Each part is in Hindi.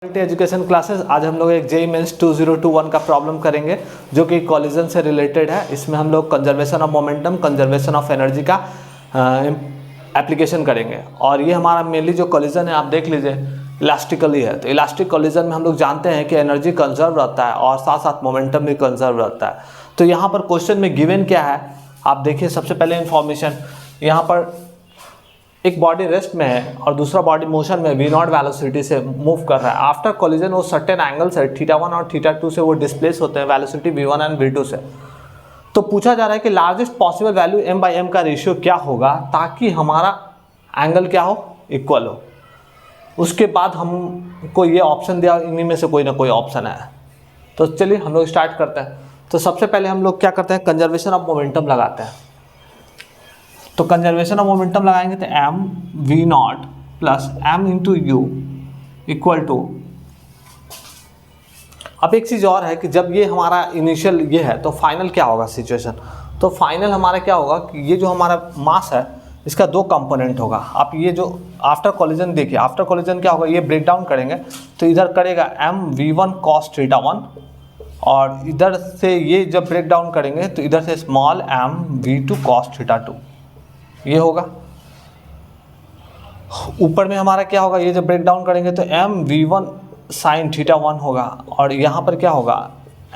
Education classes. आज हम लोग एक जेईई मेंस 2021 का प्रॉब्लम करेंगे जो कि कॉलिजन से रिलेटेड है। इसमें हम लोग conservation of momentum, conservation of energy का एप्लीकेशन करेंगे। और ये हमारा मेनली जो कॉलिजन है आप देख लीजिए इलास्टिकली है। तो इलास्टिक कॉलिजन में हम लोग जानते हैं कि एनर्जी कंजर्व रहता है और साथ साथ मोमेंटम भी कंजर्व रहता है। तो यहाँ पर क्वेश्चन में गिवन क्या है आप देखिए। सबसे पहले इंफॉर्मेशन, यहाँ पर एक बॉडी रेस्ट में है और दूसरा बॉडी मोशन में v0 वेलोसिटी से मूव कर रहा है। आफ्टर कोलिजन वो सर्टेन एंगल से θ1 और θ2 से वो डिस्प्लेस होते हैं वेलोसिटी v1 एंड v2 से। तो पूछा जा रहा है कि लार्जेस्ट पॉसिबल वैल्यू m/m का रेशियो क्या होगा ताकि हमारा एंगल क्या हो, इक्वल हो। उसके बाद हमको ये ऑप्शन दिया, इन्हीं में से कोई ना कोई ऑप्शन है। तो चलिए हम लोग स्टार्ट करते हैं। तो सबसे पहले हम लोग क्या करते हैं, कंजर्वेशन ऑफ मोमेंटम लगाते हैं। तो कंजर्वेशन ऑफ मोमेंटम लगाएंगे तो m v0 plus m into u equal to. अब एक चीज़ और है कि जब ये हमारा इनिशियल ये है तो फाइनल क्या होगा सिचुएशन। तो फाइनल हमारा क्या होगा कि ये जो हमारा मास है इसका दो कंपोनेंट होगा। आप ये जो आफ्टर कोलिजन देखिए, आफ्टर कोलिजन क्या होगा, ये ब्रेक डाउन करेंगे तो इधर करेगा m v1 cos θ1 और इधर से ये जब ब्रेक डाउन करेंगे तो इधर से स्मॉल m v2 cos θ2 ये होगा। ऊपर में हमारा क्या होगा, ये जब ब्रेक डाउन करेंगे तो m v1 sin θ1 होगा और यहाँ पर क्या होगा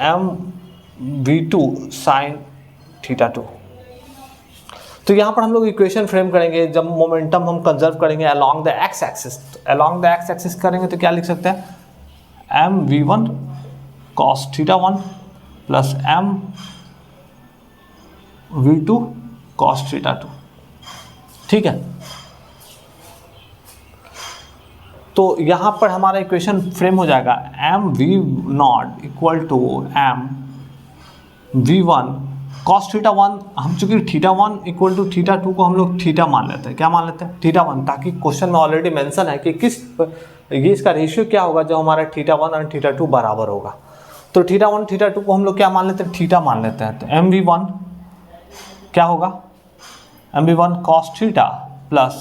m v2 sin θ2। तो यहाँ पर हम लोग इक्वेशन फ्रेम करेंगे जब मोमेंटम हम कंजर्व करेंगे along the x axis. Along the x axis करेंगे तो क्या लिख सकते हैं, m v1 cos θ1 plus m v2 cos θ2। ठीक है, तो यहाँ पर हमारा इक्वेशन फ्रेम हो जाएगा m v0 equal to m v1 cos θ1। हम चूंकि θ1 इक्वल टू θ2 को हम लोग थीटा मान लेते हैं। क्या मान लेते हैं, θ1, ताकि क्वेश्चन में ऑलरेडी मेंशन है कि किस ये इसका रेशियो क्या होगा जो हमारा θ1 और θ2 बराबर होगा। तो θ1 θ2 को हम लोग क्या मान लेते हैं, थीटा मान लेते हैं। तो m v1 क्या होगा, m v1 cos θ plus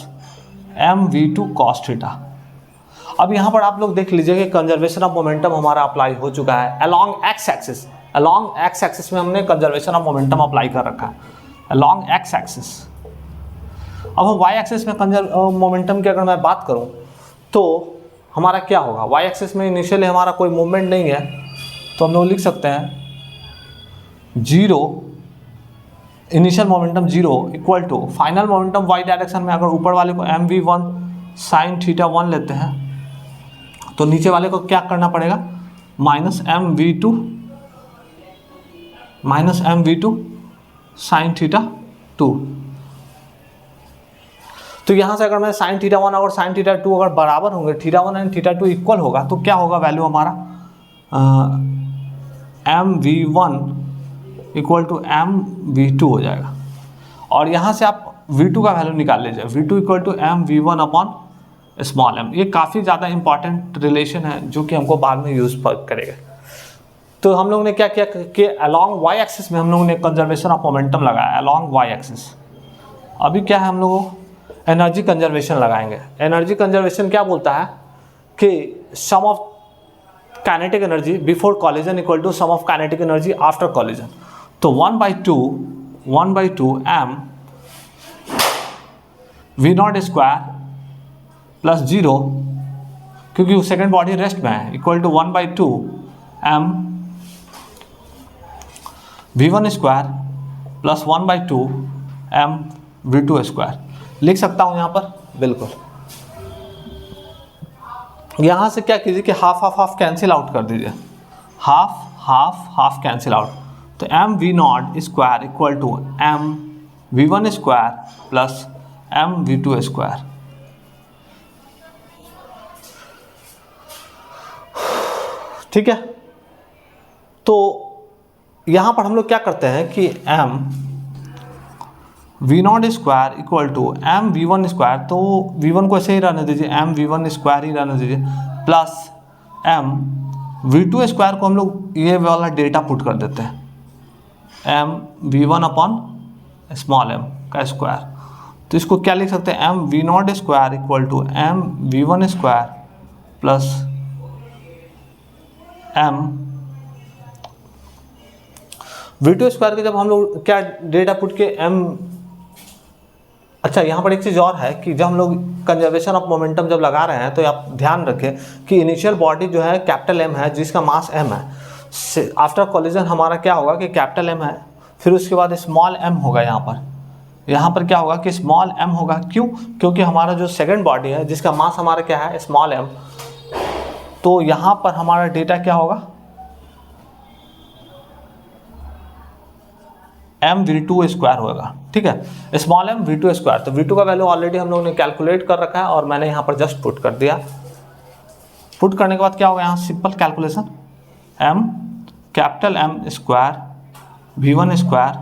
m v2 cos θ। अब यहाँ पर आप लोग देख लीजिए कि कंजर्वेशन ऑफ मोमेंटम हमारा अप्लाई हो चुका है along x axis. Along x axis में हमने कंजर्वेशन ऑफ मोमेंटम अप्लाई कर रखा है अलोंग एक्स एक्सिस। अब हम वाई एक्सिस में मोमेंटम की अगर मैं बात करूँ तो हमारा क्या होगा, वाई एक्सिस में इनिशियली हमारा कोई मूवमेंट नहीं है तो हम लोग लिख सकते हैं zero, initial momentum zero equal to final momentum y direction में। अगर ऊपर वाले को m v1 sin θ1 लेते हैं तो नीचे वाले को क्या करना पड़ेगा, माइनस m v2 sin θ2। तो यहाँ से अगर मैं sin θ1 और sin θ2 अगर बराबर होंगे, θ1 एंड θ2 इक्वल होगा तो क्या होगा वैल्यू हमारा, m v1 equal to m v2 हो जाएगा। और यहाँ से आप v2 का वैल्यू निकाल लीजिए, v2 equal to m v1 upon small m। ये काफ़ी ज़्यादा इंपॉर्टेंट रिलेशन है जो कि हमको बाद में यूज़ करेगा। तो हम लोग ने क्या किया कि अलोंग वाई एक्सिस में हम लोगों ने कंजर्वेशन ऑफ मोमेंटम लगाया अलोंग वाई एक्सिस। अभी क्या है, हम लोग एनर्जी कंजर्वेशन लगाएंगे। एनर्जी कंजर्वेशन क्या बोलता है कि sum of kinetic energy before collision equal to sum of kinetic energy after collision. तो 1/2 m v0 स्क्वायर प्लस 0, क्योंकि वो सेकेंड बॉडी रेस्ट में है, equal to 1/2 m v1 square plus 1/2 m v2 square लिख सकता हूँ यहाँ पर। बिल्कुल, यहाँ से क्या कीजिए कि हाफ कैंसिल आउट कर दीजिए, हाफ कैंसिल आउट। तो m v0 square equal to m v1 square plus m v2 square. ठीक है, तो यहाँ पर हम लोग क्या करते हैं कि m v0 square equal to m v1 square, तो v1 को ऐसे ही रहने दीजिए, m v1 स्क्वायर ही रहने दीजिए, प्लस m v2 स्क्वायर को हम लोग ये वाला डेटा पुट कर देते हैं, m v1 upon small m का स्क्वायर। तो इसको क्या लिख सकते हैं, m v0 square equal to m v1 square plus M V2 square के जब हम लोग क्या डेटा पुट के एम, अच्छा यहाँ पर एक चीज़ और है कि जब हम लोग कंजर्वेशन ऑफ मोमेंटम जब लगा रहे हैं तो आप ध्यान रखें कि इनिशियल बॉडी जो है कैपिटल एम है जिसका मास एम है, आफ्टर कॉलिजन हमारा क्या होगा कि कैपिटल एम है, फिर उसके बाद स्मॉल एम होगा। यहाँ पर क्या होगा कि स्मॉल एम होगा। क्यों? क्योंकि हमारा जो सेकंड बॉडी है जिसका मास हमारा क्या है स्मॉल एम, तो यहाँ पर हमारा डेटा क्या होगा एम V2 स्क्वायर होगा। ठीक है, स्मॉल एम V2 स्क्वायर। तो V2 का वैल्यू ऑलरेडी हम लोगों ने कैलकुलेट कर रखा है और मैंने यहाँ पर जस्ट पुट कर दिया। पुट करने के बाद क्या होगा यहाँ simple calculation, m capital m square V1 square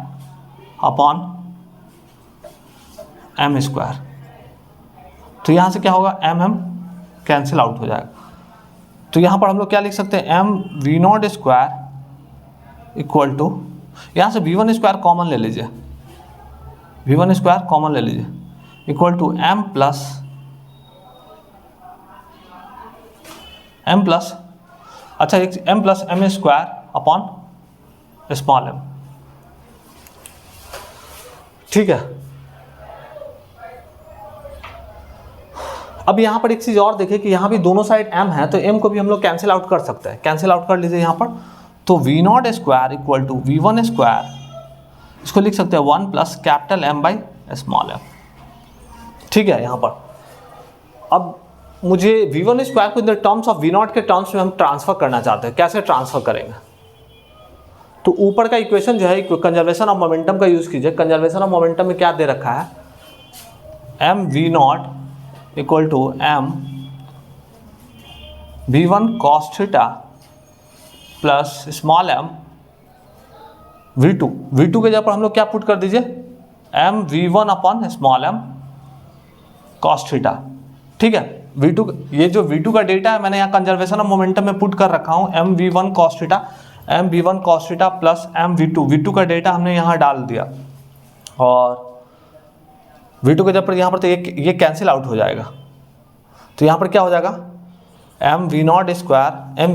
upon m square. तो यहाँ से क्या होगा एम कैंसिल आउट हो जाएगा। तो यहाँ पर हम लोग क्या लिख सकते हैं M V0 square equal to, यहाँ से V1 स्क्वायर कॉमन ले लीजिए, V1 स्क्वायर कॉमन ले लीजिए इक्वल टू एम प्लस अच्छा एक m plus m square upon small m. ठीक है, अब यहाँ पर एक चीज़ और देखिए कि यहाँ भी दोनों साइड m है तो m को भी हम लोग कैंसिल आउट कर सकते हैं। कैंसिल आउट कर लीजिए यहाँ पर, तो V0 square equal to V1 square, इसको लिख सकते हैं 1 plus capital M by small m। ठीक है, यहाँ पर अब मुझे V1 स्क्वायर को in the terms of V0 के टर्म्स में हम ट्रांसफर करना चाहते हैं। कैसे ट्रांसफर करेंगे? तो ऊपर का इक्वेशन जो है कंजर्वेशन ऑफ मोमेंटम का यूज़ कीजिए। कंजर्वेशन ऑफ मोमेंटम में क्या दे रखा है, m V0 equal to m V1 cos theta plus small m V2 के जगह पर हम लोग क्या पुट कर दीजिए m V1 upon small m cos theta. ठीक है, V2 ये जो V2 का डेटा है मैंने यहाँ कंजर्वेशन ऑफ मोमेंटम में पुट कर रखा हूँ m V1 cos theta, m V1 cos theta plus M V2 का डेटा हमने यहाँ डाल दिया और V2 के जब पर यहाँ पर तो ये कैंसिल आउट हो जाएगा। तो यहाँ पर क्या हो जाएगा m V0 square m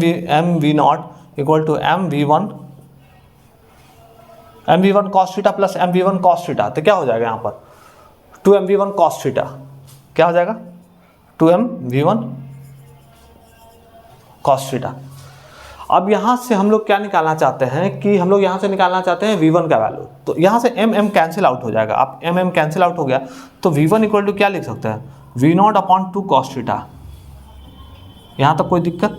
V0 equal to m V1 cos theta plus m V1 cos theta. तो क्या हो जाएगा यहाँ पर 2m V1 cos थीटा, क्या हो जाएगा 2m V1 cos थीटा। अब यहाँ से हम लोग क्या निकालना चाहते हैं कि हम लोग यहाँ से निकालना चाहते हैं V1 का वैल्यू। तो यहाँ से m कैंसिल आउट हो जाएगा। अब m कैंसिल आउट हो गया तो V1 इक्वल टू क्या लिख सकते हैं V0 अपॉन 2 cos थीटा। यहाँ तक कोई दिक्कत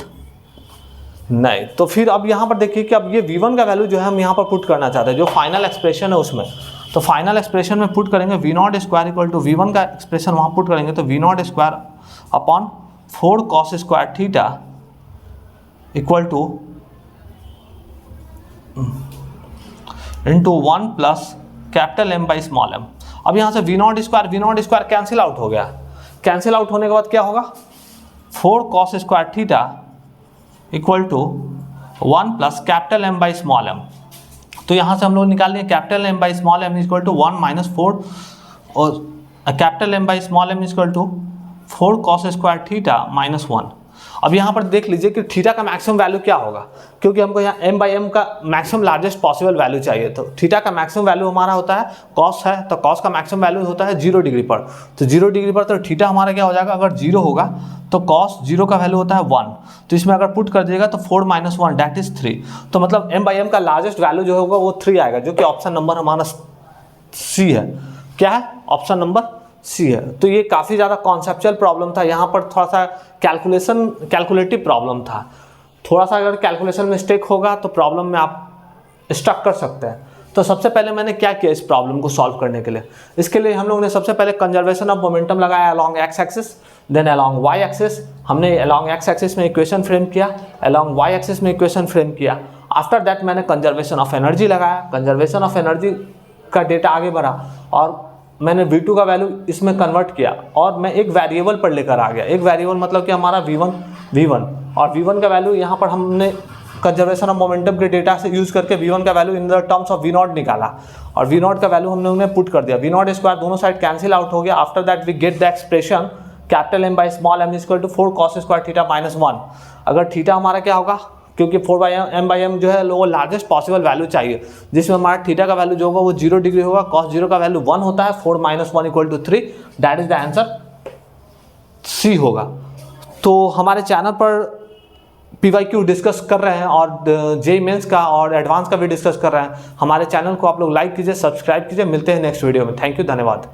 नहीं। तो फिर अब यहाँ पर देखिए कि अब ये V1 का वैल्यू जो है हम यहाँ पर पुट करना चाहते हैं जो फाइनल एक्सप्रेशन है उसमें। तो फाइनल एक्सप्रेशन में पुट करेंगे V0 square equal to V1 का एक्सप्रेशन वहाँ पुट करेंगे तो V0 square upon 4 cos square theta equal two into 1 plus capital M by small m। अब यहाँ से V0 स्क्वायर कैंसिल आउट हो गया। कैंसिल आउट होने के बाद क्या होगा 4 cos square theta equal to 1 plus capital M by small m। तो यहाँ से हम लोग निकाल लिए capital M by small m equal to 1 minus 4 और capital M by small m equal to 4 cos square theta minus 1। अब यहाँ पर देख लीजिए कि थीटा का मैक्सिमम वैल्यू क्या होगा, क्योंकि हमको यहाँ m बाई m का मैक्सिमम लार्जेस्ट पॉसिबल वैल्यू चाहिए। तो थीटा का मैक्सिमम वैल्यू हमारा होता है cos है, तो cos का मैक्सिमम वैल्यू होता है 0 डिग्री पर। तो 0 डिग्री पर तो थीटा हमारा क्या हो जाएगा, अगर 0 होगा तो cos 0 का वैल्यू होता है 1। तो इसमें अगर पुट कर दिएगा तो 4 माइनस 1 दैट इज 3। तो मतलब m बाई m का लार्जेस्ट वैल्यू जो होगा वो 3 आएगा, जो कि ऑप्शन नंबर हमारा सी है। क्या है? ऑप्शन नंबर सी है। तो ये काफ़ी ज़्यादा कॉन्सेप्चुअल प्रॉब्लम था। यहाँ पर थोड़ा सा कैलकुलेटिव प्रॉब्लम था। थोड़ा सा अगर कैलकुलेशन मिस्टेक होगा तो प्रॉब्लम में आप स्टक कर सकते हैं। तो सबसे पहले मैंने क्या किया इस प्रॉब्लम को सॉल्व करने के लिए, इसके लिए हम लोगों ने सबसे पहले कंजर्वेशन ऑफ मोमेंटम लगाया along x axis, then along y axis. हमने अलॉन्ग एक्स एक्सिस में इक्वेशन फ्रेम किया, अलॉन्ग वाई एक्सिस में इक्वेशन फ्रेम किया। आफ्टर दैट मैंने कंजर्वेशन ऑफ एनर्जी लगाया। कंजर्वेशन ऑफ एनर्जी का डेटा आगे बढ़ा और मैंने V2 का वैल्यू इसमें कन्वर्ट किया और मैं एक वेरिएबल पर लेकर आ गया। एक वेरिएबल मतलब कि हमारा V1 और V1 का वैल्यू यहाँ पर हमने कंजर्वेशन ऑफ मोमेंटम के डेटा से यूज़ करके V1 का value in the terms of V0 निकाला और V0 का वैल्यू हमने उन्हें पुट कर दिया। V0 स्क्वायर दोनों साइड कैंसिल आउट हो गया। After that we get the expression capital M by small m equal to 4 cos square theta minus 1। अगर थीटा हमारा क्या होगा क्योंकि 4/m जो है लोगों लार्जेस्ट पॉसिबल वैल्यू चाहिए, जिसमें हमारा थीटा का वैल्यू जो होगा वो 0 डिग्री होगा, cos 0 का वैल्यू 1 होता है, 4 - 1 = 3, that is the answer C होगा। तो हमारे चैनल पर PYQ डिस्कस कर रहे हैं और JEE मेंस का और एडवांस का भी डिस्कस कर रहे हैं। हमारे चैनल को आप लोग लाइक कीजिए, सब्सक्राइब कीजिए। मिलते हैं नेक्स्ट वीडियो में। थैंक यू, धन्यवाद।